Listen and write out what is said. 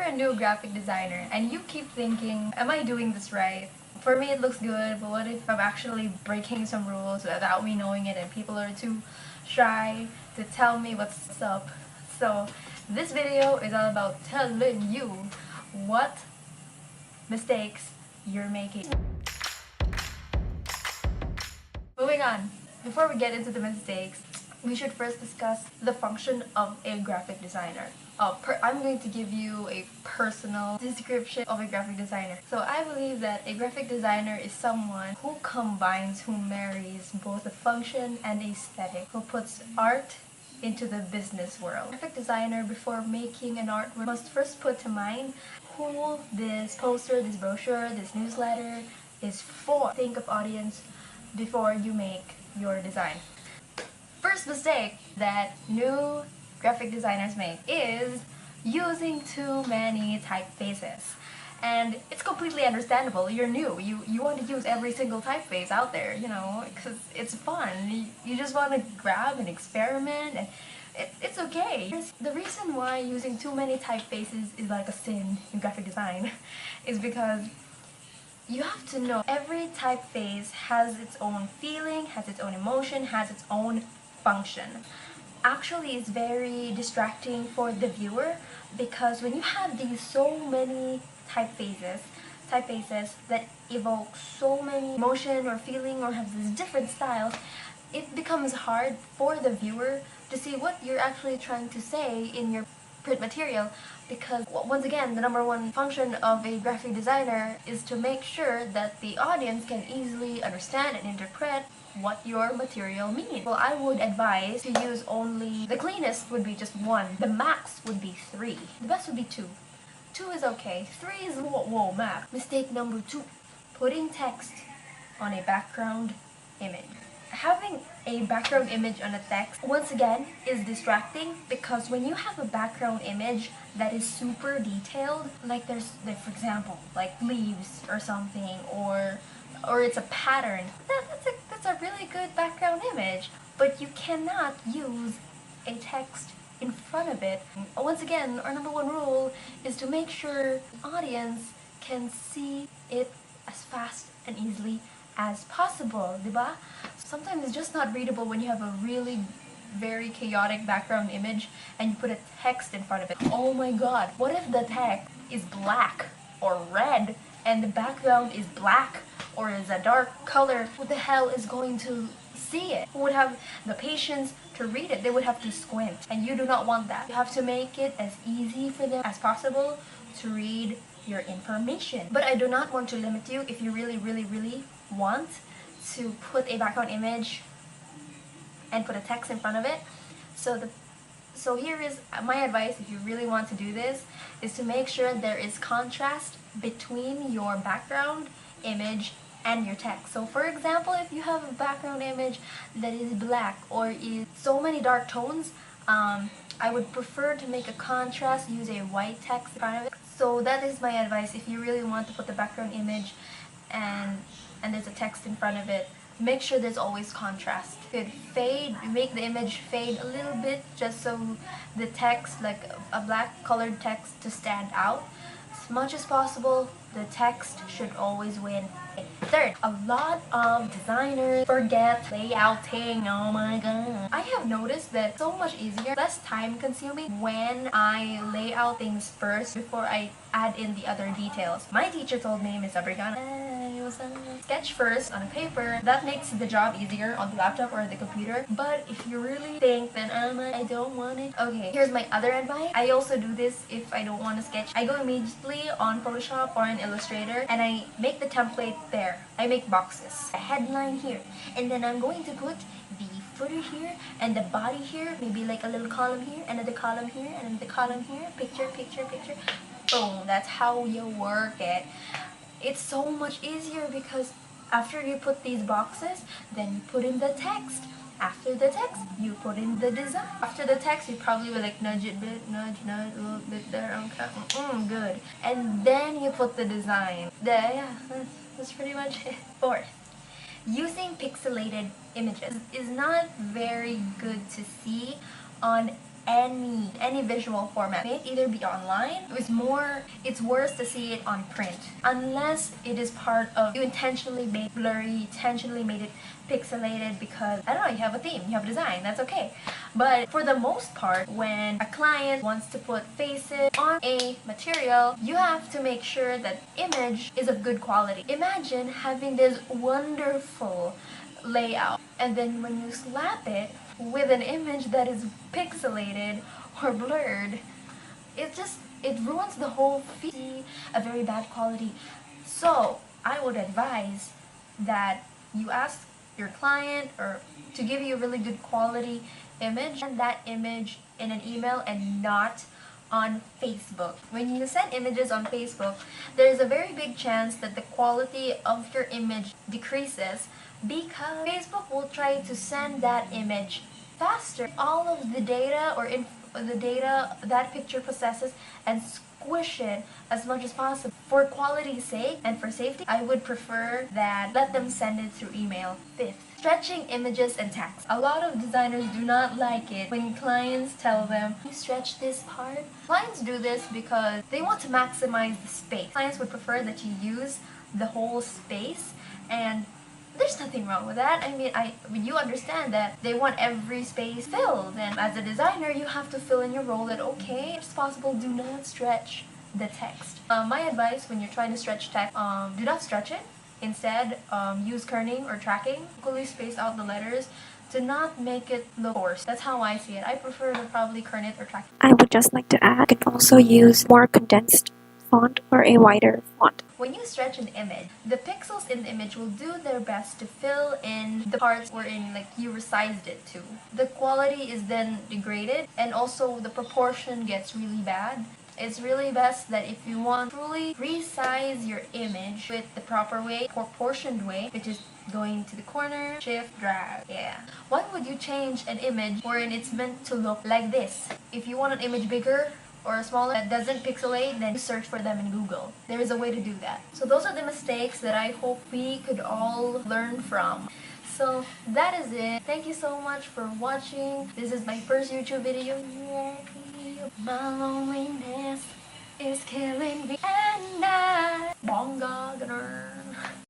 You're a new graphic designer and you keep thinking, am I doing this right? For me it looks good, but what if I'm actually breaking some rules without me knowing it and people are too shy to tell me what's up? So this video is all about telling you what mistakes you're making. Moving on, before we get into the mistakes, we should first discuss the function of a graphic designer. I'm going to give you a personal description of a graphic designer. So I believe that a graphic designer is someone who combines, who marries both the function and aesthetic, who puts art into the business world. A graphic designer, before making an artwork, must first put to mind who this poster, this brochure, this newsletter is for. Think of audience before you make your design. First mistake that new graphic designers make is using too many typefaces. And it's completely understandable. You're new. You want to use every single typeface out there, you know, because it's fun. You just want to grab and experiment, and it's okay. The reason why using too many typefaces is like a sin in graphic design is because you have to know every typeface has its own feeling, has its own emotion, has its own function. Actually, it's very distracting for the viewer because when you have these so many typefaces that evoke so many emotion or feeling or have these different styles, it becomes hard for the viewer to see what you're actually trying to say in your print material, because once again, the number one function of a graphic designer is to make sure that the audience can easily understand and interpret what your material means. Well, I would advise to use only, the cleanest would be just one, the max would be 3, the best would be 2. 2 is okay, 3 is whoa max. Mistake number 2, putting text on a background image. Having a background image on a text, once again, is distracting because when you have a background image that is super detailed, like there's, like for example, like leaves or something, or it's a pattern, that's a really good background image, but you cannot use a text in front of it. Once again, our number one rule is to make sure the audience can see it as fast and easily as possible, diba? Sometimes it's just not readable when you have a really very chaotic background image and you put a text in front of it. Oh my god, what if the text is black or red and the background is black or is a dark color? Who the hell is going to see it? Who would have the patience to read it? They would have to squint, and you do not want that. You have to make it as easy for them as possible to read your information. But I do not want to limit you if you really want to put a background image and put a text in front of it. So here is my advice if you really want to do this, is to make sure there is contrast between your background image and your text. So for example, if you have a background image that is black or is so many dark tones, I would prefer to make a contrast, use a white text in front of it. So that is my advice if you really want to put the background image and there's a text in front of it. Make sure there's always contrast. You could fade, make the image fade a little bit just so the text, like a black colored text, to stand out. As much as possible, the text should always win. Third, a lot of designers forget layouting. Oh my god. I have noticed that it's so much easier, less time consuming when I lay out things first before I add in the other details. My teacher told me, Miss Abrigana, sketch first on a paper. That makes the job easier on the laptop or the computer. But if you really think that I don't want it, okay, here's my other advice. I also do this if I don't want to sketch. I go immediately on Photoshop or on Illustrator and I make the template there. I make boxes. A headline here, and then I'm going to put the footer here and the body here, maybe like a little column here, another column here, and the column here, picture. Boom, that's how you work it. It's so much easier because after you put these boxes, then you put in the text. After the text, you put in the design. After the text, you probably will like nudge it a bit, nudge a little bit there, okay, good. And then you put the design. Yeah, that's pretty much it. Fourth, using pixelated images is not very good to see on any visual format. It may either be online. It's worse to see it on print unless it is part of, you intentionally made it blurry, intentionally made it pixelated because, I don't know, you have a theme, you have a design, that's okay. But for the most part, when a client wants to put faces on a material, you have to make sure that image is of good quality. Imagine having this wonderful layout and then when you slap it with an image that is pixelated or blurred, it ruins the whole feel. A very bad quality. So I would advise that you ask your client or to give you a really good quality image, and that image in an email and not on Facebook. When you send images on Facebook, there's a very big chance that the quality of your image decreases because Facebook will try to send that image faster. All of the data the data that picture possesses and squish it as much as possible. For quality's sake and for safety, I would prefer that let them send it through email. Fifth, stretching images and text. A lot of designers do not like it when clients tell them, "You stretch this part." Clients do this because they want to maximize the space. Clients would prefer that you use the whole space, and there's nothing wrong with that. I mean, you understand that they want every space filled, and as a designer, you have to fill in your role that, okay, if possible, do not stretch the text. My advice when you're trying to stretch text, do not stretch it. Instead, use kerning or tracking. Equally space out the letters to not make it look forced. That's how I see it. I prefer to probably kern it or track it. I would just like to add, you can also use more condensed font or a wider font. When you stretch an image, the pixels in the image will do their best to fill in the parts wherein like you resized it to. The quality is then degraded and also the proportion gets really bad. It's really best that if you want to truly resize your image with the proper way, proportioned way, which is going to the corner, shift, drag, yeah. Why would you change an image wherein it's meant to look like this? If you want an image bigger, or smaller that doesn't pixelate, then search for them in Google. There is a way to do that. So those are the mistakes that I hope we could all learn from. So that is it. Thank you so much for watching. This is my first YouTube video. My loneliness is killing me and I bonga.